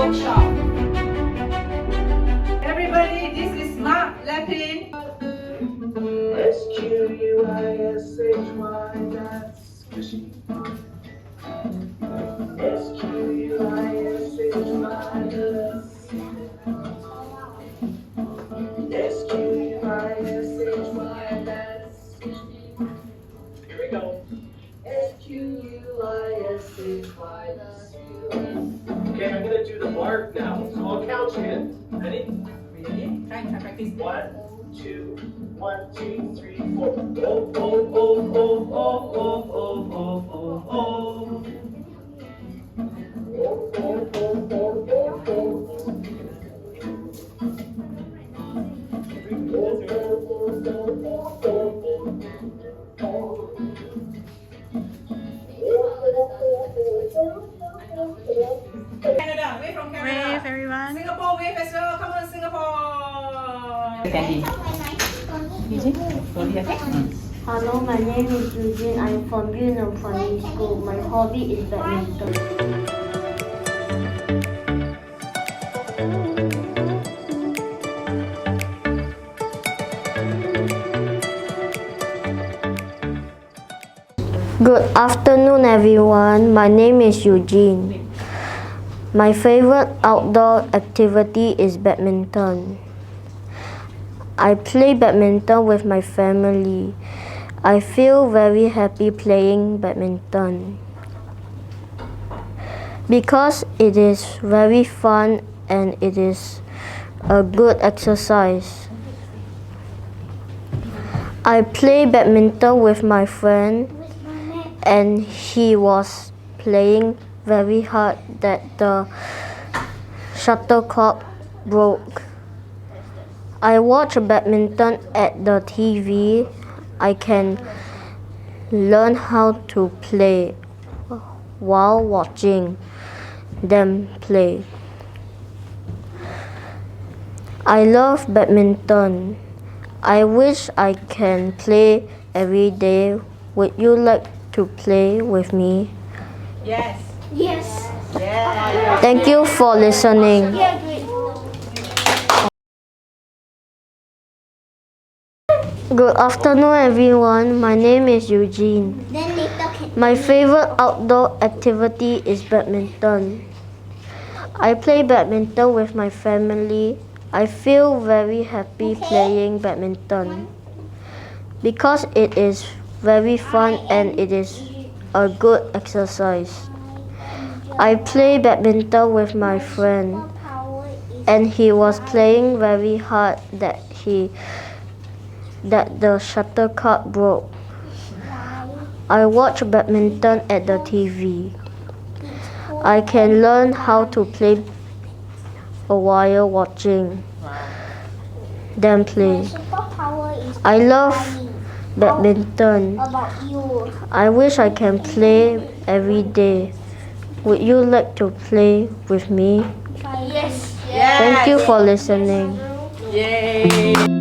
workshop. Everybody, this is Mark Lapin. SQUISHY, that's squishy. SQUISHY, that's SQUISHY, that's here we go. SQUISHY, that's okay, I'm gonna do the bark now, so I'll count you in. Ready? Ready? Try practice. 1, 2, 1, 2, 3, 4. Oh, oh, oh, oh, oh, oh, oh, oh, oh, oh. Canada, wave from Canada. Wave, everyone. Singapore, wave as well. Come on, Singapore. Sandy. Eugene? Hello, my name is Eugene. I'm from Leung Primary School. My hobby is badminton. Good afternoon, everyone. My name is Eugene. My favorite outdoor activity is badminton. I play badminton with my family. I feel very happy playing badminton because it is very fun and it is a good exercise. I play badminton with my friend and he was playing very hard that the shuttlecock broke. I watch badminton at the TV. I can learn how to play while watching them play. I love badminton. I wish I can play every day. Would you like to play with me? Yes. Yes. Yeah. Thank you for listening. Good afternoon, everyone. My name is Eugene. My favorite outdoor activity is badminton. I play badminton with my family. I feel very happy playing badminton because it is very fun and it is a good exercise. I play badminton with my friend and he was playing very hard that the shuttlecock broke. I watch badminton at the TV. I can learn how to play while watching them play. I love badminton. I wish I can play every day. Would you like to play with me? Yes. Thank you for listening. Yay.